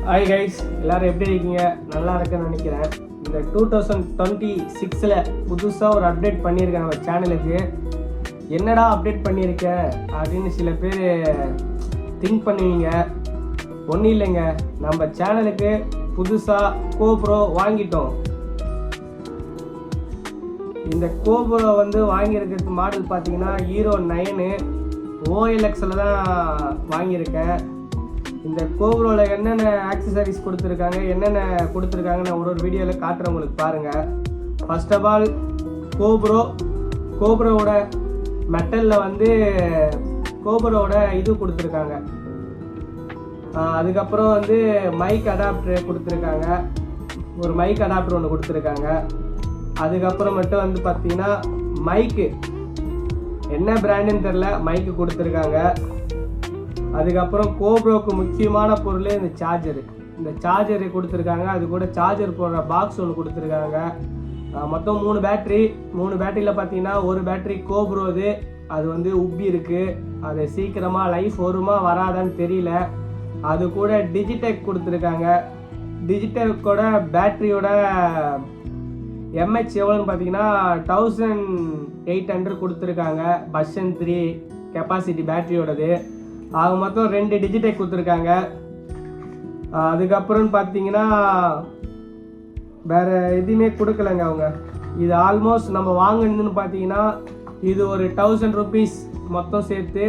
Hi guys, எல்லோரும் எப்படி இருக்கீங்க? நல்லா இருக்குன்னு நினைக்கிறேன். இந்த 2026 புதுசாக ஒரு அப்டேட் பண்ணியிருக்கேன் நம்ம சேனலுக்கு. என்னடா அப்டேட் பண்ணியிருக்க அப்படின்னு சில பேர் திங்க் பண்ணுவீங்க. ஒன்றும் இல்லைங்க, நம்ம சேனலுக்கு புதுசாக கோப்ரோ வாங்கிட்டோம். இந்த கோப்ரோ வாங்கியிருக்கிறது மாடல் பார்த்தீங்கன்னா ஹீரோ 9 OLXல தான் வாங்கியிருக்கேன். இந்த கோப்ரோவில் என்னென்ன ஆக்சசரிஸ் கொடுத்துருக்காங்க, என்னென்ன கொடுத்துருக்காங்க நான் ஒரு வீடியோவில் காட்டுறேன் உங்களுக்கு பாருங்கள். ஃபர்ஸ்ட் ஆஃப் ஆல் கோப்ரோவோட மெட்டலில் கோப்ரோவோட இது கொடுத்துருக்காங்க. அதுக்கப்புறம் மைக் அடாப்டர் கொடுத்துருக்காங்க. ஒரு மைக் அடாப்டர் ஒன்று கொடுத்துருக்காங்க. அதுக்கப்புறம் மட்டும் பார்த்தீங்கன்னா மைக்கு என்ன பிராண்டுன்னு தெரில, மைக்கு கொடுத்துருக்காங்க. அதுக்கப்புறம் கோப்ரோக்கு முக்கியமான பொருள் இந்த சார்ஜரு கொடுத்துருக்காங்க. அது கூட சார்ஜர் போடுற பாக்ஸ் ஒன்று கொடுத்துருக்காங்க. மொத்தம் 3 பேட்டரியில் பார்த்தீங்கன்னா ஒரு பேட்டரி கோப்ரோது அது உப்பி இருக்குது. அது சீக்கிரமாக லைஃப் வருமா வராதான்னு தெரியல. அது கூட டிஜிடெக் கொடுத்துருக்காங்க. டிஜிடெக்கோட பேட்டரியோட MH எவ்வளோன்னு பார்த்தீங்கன்னா 1800 கொடுத்துருக்காங்க. பர்ஷன் 3 கெப்பாசிட்டி பேட்டரியோடது. ஆக மொத்தம் 2 டிஜிடெக் கொடுத்துருக்காங்க. அதுக்கப்புறம் பார்த்தீங்கன்னா வேறு எதுவுமே கொடுக்கலங்க அவங்க. இது ஆல்மோஸ்ட் நம்ம வாங்கினதுன்னு பார்த்தீங்கன்னா இது ஒரு 1000 rupees மொத்தம் சேர்த்து.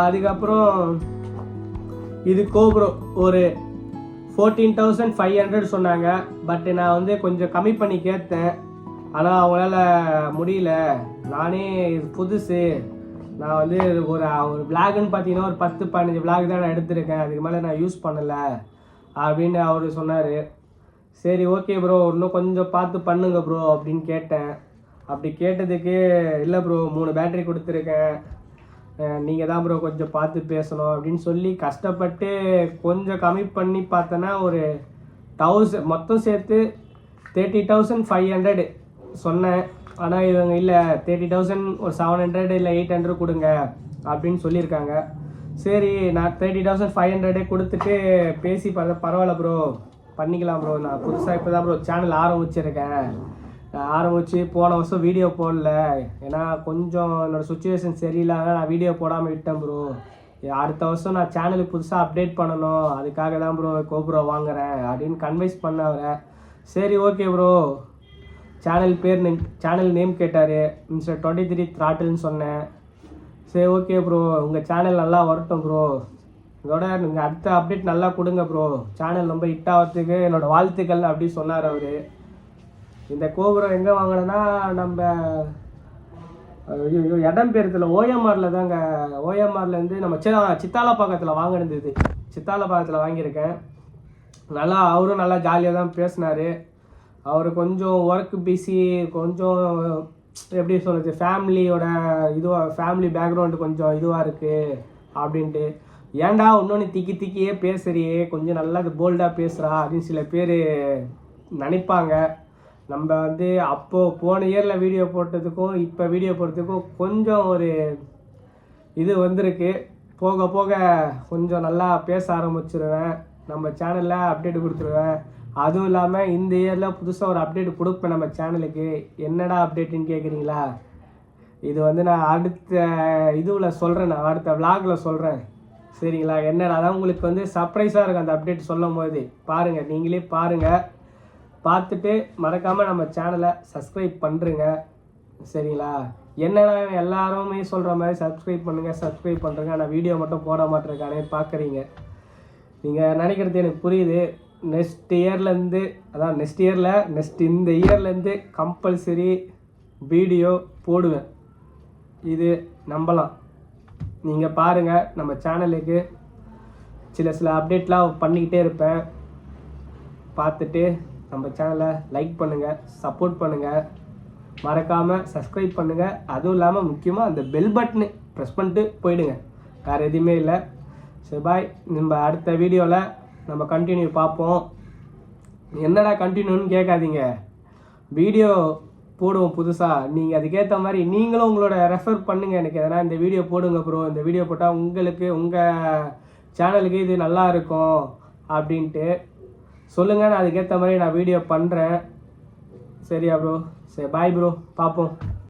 அதுக்கப்புறம் இது கோப்ரோ ஒரு 14,500 சொன்னாங்க. பட் நான் கொஞ்சம் கம்மி பண்ணி கேட்டேன். ஆனால் அவங்களால முடியல. நானே இது புதுசு, நான் ஒரு விளாகுன்னு பார்த்தீங்கன்னா ஒரு 10-15 விளாக் தான் நான் எடுத்திருக்கேன். அதுக்கு மேலே நான் யூஸ் பண்ணலை அப்படின்னு அவர் சொன்னார். சரி ஓகே ப்ரோ, இன்னும் கொஞ்சம் பார்த்து பண்ணுங்க ப்ரோ அப்படின்னு கேட்டேன். அப்படி கேட்டதுக்கு இல்லை ப்ரோ 3 பேட்டரி கொடுத்துருக்கேன், நீங்கள் தான் ப்ரோ கொஞ்சம் பார்த்து பேசணும் அப்படின்னு சொல்லி கஷ்டப்பட்டு கொஞ்சம் கம்மி பண்ணி பார்த்தேன்னா ஒரு 1000 மொத்தம் சேர்த்து 30,500 சொன்னேன். ஆனால் இவங்க இல்லை 30,000 ஒரு 700 இல்லை 800 கொடுங்க அப்படின்னு சொல்லியிருக்காங்க. சரி நான் 30,500 கொடுத்துட்டு பேசி பார்த்தேன். பரவாயில்ல ப்ரோ பண்ணிக்கலாம் ப்ரோ, நான் புதுசாக இப்போ தான் ப்ரோ சேனல் ஆரம்பிச்சிருக்கேன். ஆரம்பித்து போன வருஷம் வீடியோ போடல, ஏன்னா கொஞ்சம் என்னோடய சுச்சுவேஷன் சரியில்லாத நான் வீடியோ போடாமல் விட்டேன் ப்ரோ. அடுத்த வருஷம் நான் சேனலுக்கு புதுசாக அப்டேட் பண்ணணும், அதுக்காக தான் ப்ரோ கோப்ரோ வாங்குறேன் அப்படின்னு கன்வின்ஸ் பண்ண அவரை. சரி ஓகே ப்ரோ, சேனல் நேம் கேட்டார். மிஸ்டர் 23 Throttle சொன்னேன். சரி ஓகே ப்ரோ, உங்கள் சேனல் நல்லா வரட்டும் ப்ரோ, இதோட நீங்கள் அடுத்த அப்டேட் நல்லா கொடுங்க ப்ரோ, சேனல் ரொம்ப ஹிட் ஆகிறதுக்கு என்னோடய வாழ்த்துக்கள் அப்படி சொன்னார் அவர். இந்த கோப்ரோ எங்கே வாங்கினேன்னா நம்ம இடம் பேரத்தில் OMRல தாங்க. OMRலேருந்து நம்ம சித்தாலப்பாக்கத்தில் வாங்கினது. சித்தாலப்பாக்கத்தில் வாங்கியிருக்கேன். அவரும் நல்லா ஜாலியாக தான் பேசினார். அவர் கொஞ்சம் ஒர்க் பிஸி, கொஞ்சம் எப்படி சொல்கிறது, ஃபேமிலி பேக்ரவுண்டு கொஞ்சம் இதுவாக இருக்குது அப்படின்ட்டு. ஏன்டா இன்னொன்று திக்கியே பேசுறியே, கொஞ்சம் நல்லா போல்டாக பேசுகிறா அப்படின்னு சில பேர் நினைப்பாங்க. நம்ம அப்போது போன இயரில் வீடியோ போட்டதுக்கும் இப்போ வீடியோ போட்டதுக்கும் கொஞ்சம் ஒரு இது வந்திருக்கு. போக போக கொஞ்சம் நல்லா பேச ஆரம்பிச்சிருவேன். நம்ம சேனலில் அப்டேட் கொடுத்துருவேன். அதுவும் இல்லாமல் இந்த இயரில் புதுசாக ஒரு அப்டேட் கொடுப்பேன் நம்ம சேனலுக்கு. என்னடா அப்டேட்டுன்னு கேட்குறீங்களா? இது நான் அடுத்த இதுவில் சொல்கிறேன், நான் அடுத்த விளாகில் சொல்கிறேன் சரிங்களா? என்னடா அதான் உங்களுக்கு சர்ப்ரைஸாக இருக்கும் அந்த அப்டேட் சொல்லும் போது. பாருங்கள், நீங்களே பாருங்கள், பார்த்துட்டு மறக்காமல் நம்ம சேனலை சப்ஸ்கிரைப் பண்ணுறங்க சரிங்களா? என்னடா எல்லாருமே சொல்கிற மாதிரி சப்ஸ்கிரைப் பண்ணுறங்க, ஆனால் வீடியோ மட்டும் போட மாட்டேருக்கானே பார்க்குறீங்க. நீங்கள் நினைக்கிறது எனக்கு புரியுது. நெக்ஸ்ட் இந்த இயர்லேருந்து கம்பல்சரி வீடியோ போடுவேன், இது நம்பலாம். நீங்கள் பாருங்கள், நம்ம சேனலுக்கு சில அப்டேட்லாம் பண்ணிக்கிட்டே இருப்பேன். பார்த்துட்டு நம்ம சேனலை லைக் பண்ணுங்கள், சப்போர்ட் பண்ணுங்கள், மறக்காமல் சப்ஸ்கிரைப் பண்ணுங்கள். அதுவும் இல்லாமல் முக்கியமாக அந்த பெல் பட்டனு ப்ரெஸ் பண்ணிட்டு போயிடுங்க, வேறு எதுவுமே இல்லை. சரி பாய், நம்ம அடுத்த வீடியோவில் நம்ம கண்டினியூ பார்ப்போம். என்னடா கண்டினியூன்னு கேட்காதீங்க, வீடியோ போடுவோம் புதுசாக. நீங்கள் அதுக்கேற்ற மாதிரி நீங்களும் உங்களோட ரெஃபர் பண்ணுங்கள். எனக்கு எதனா இந்த வீடியோ போடுங்க ப்ரோ, இந்த வீடியோ போட்டால் உங்களுக்கு உங்கள் சேனலுக்கு இது நல்லா இருக்கும் அப்படின்ட்டு சொல்லுங்கள். நான் அதுக்கேற்ற மாதிரி நான் வீடியோ பண்ணுறேன். சரியா ப்ரோ? சரி பாய் ப்ரோ, பார்ப்போம்.